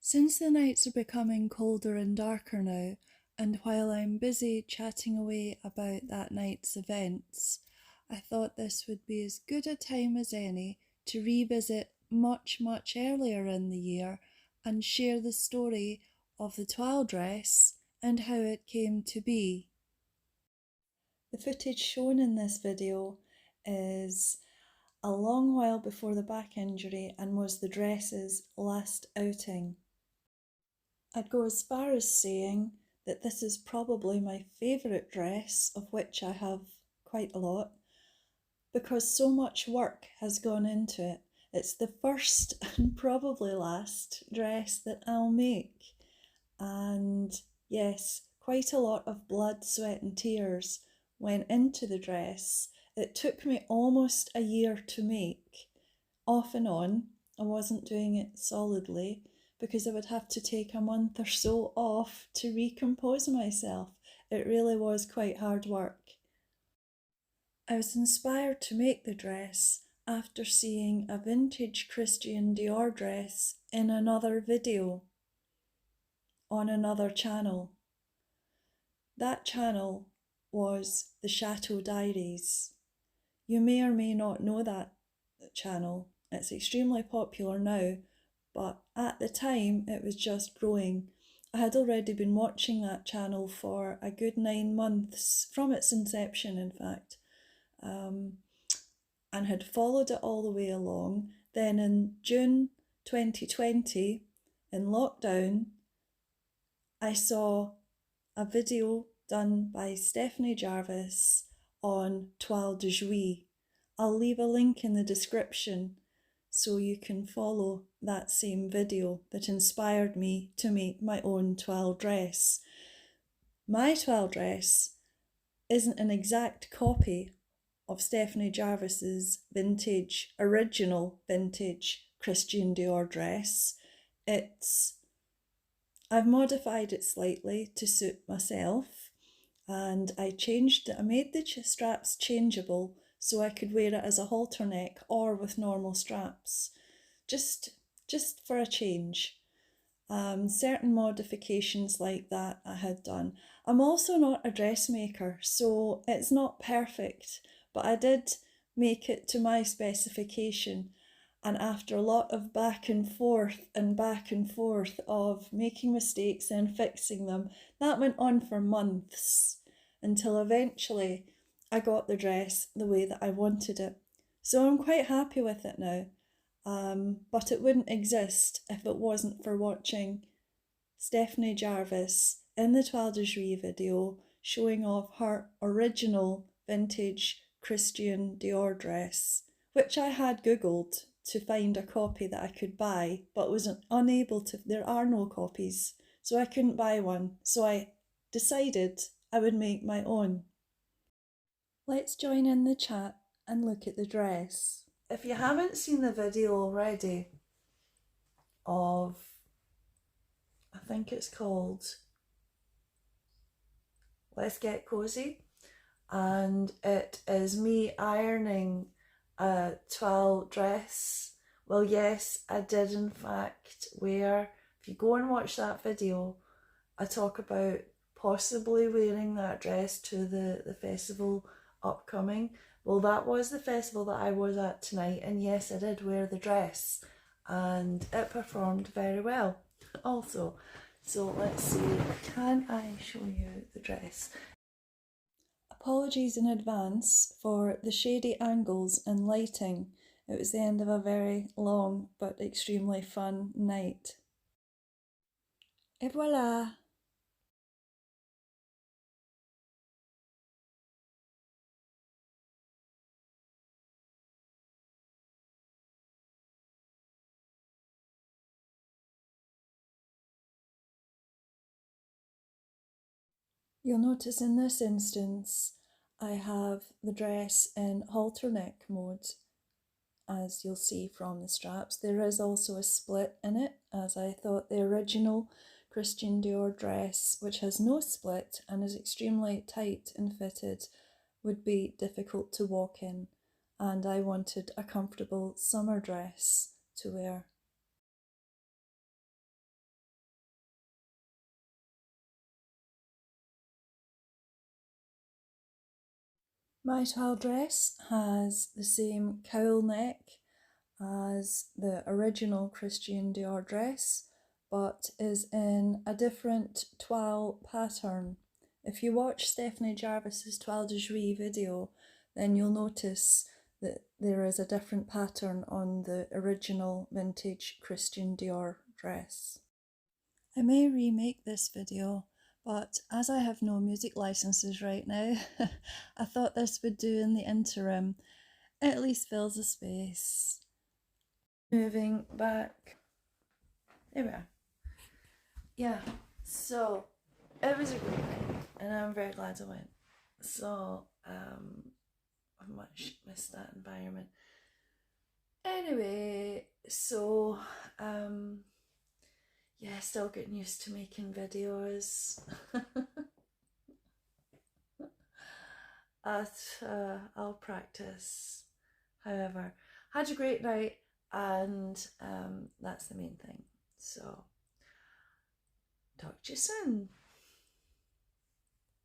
Since the nights are becoming colder and darker now, and while I'm busy chatting away about that night's events, I thought this would be as good a time as any to revisit much earlier in the year and share the story of the toile dress and how it came to be. The footage shown in this video is a long while before the back injury and was the dress's last outing. I'd go as far as saying that this is probably my favourite dress, of which I have quite a lot, because so much work has gone into it. It's the first and probably last dress that I'll make. And yes, quite a lot of blood, sweat and tears went into the dress. It took me almost a year to make, off and on. I wasn't doing it solidly because I would have to take a month or so off to recompose myself. It really was quite hard work. I was inspired to make the dress after seeing a vintage Christian Dior dress in another video on another channel. That channel was the Chateau Diaries. You may or may not know that channel. It's extremely popular now, but at the time it was just growing. I had already been watching that channel for a good 9 months, from its inception in fact, and had followed it all the way along. Then in June 2020, in lockdown, I saw a video done by Stephanie Jarvis on Toile de JOUY. I'll leave a link in the description so you can follow that same video that inspired me to make my own toile dress. My toile dress isn't an exact copy of Stephanie Jarvis's original vintage Christian Dior dress. I've modified it slightly to suit myself, and I made the straps changeable so I could wear it as a halter neck or with normal straps, just for a change. Certain modifications like that I had done. I'm also not a dressmaker, so it's not perfect, but I did make it to my specification. And after a lot of back and forth of making mistakes and fixing them, that went on for months until eventually I got the dress the way that I wanted it. So I'm quite happy with it now. But it wouldn't exist if it wasn't for watching Stephanie Jarvis in the Toile de JOUY video showing off her original vintage Christian Dior dress, which I had googled to find a copy that I could buy, but was unable to. There are no copies, so I couldn't buy one. So I decided I would make my own. Let's join in the chat and look at the dress. If you haven't seen the video already of, I think it's called Let's Get Cozy, and it is me ironing a toile dress. Well, yes, I did in fact wear, if you go and watch that video, I talk about possibly wearing that dress to the festival upcoming. Well, that was the festival that I was at tonight, and yes, I did wear the dress, and it performed very well also. So let's see, can I show you the dress? Apologies in advance for the shady angles and lighting. It was the end of a very long but extremely fun night. Et voilà! You'll notice in this instance I have the dress in halter neck mode, as you'll see from the straps. There is also a split in it, as I thought the original Christian Dior dress, which has no split and is extremely tight and fitted, would be difficult to walk in, and I wanted a comfortable summer dress to wear. My toile dress has the same cowl neck as the original Christian Dior dress, but is in a different toile pattern. If you watch Stephanie Jarvis's Toile de JOUY video, then you'll notice that there is a different pattern on the original vintage Christian Dior dress. I may remake this video, but as I have no music licenses right now, I thought this would do in the interim. It at least fills a space. Moving back. There we are. Yeah, so it was a great night and I'm very glad I went. So, I much missed that environment. Anyway, so, yeah, still getting used to making videos. I'll practice. However, had a great night and that's the main thing. So, talk to you soon.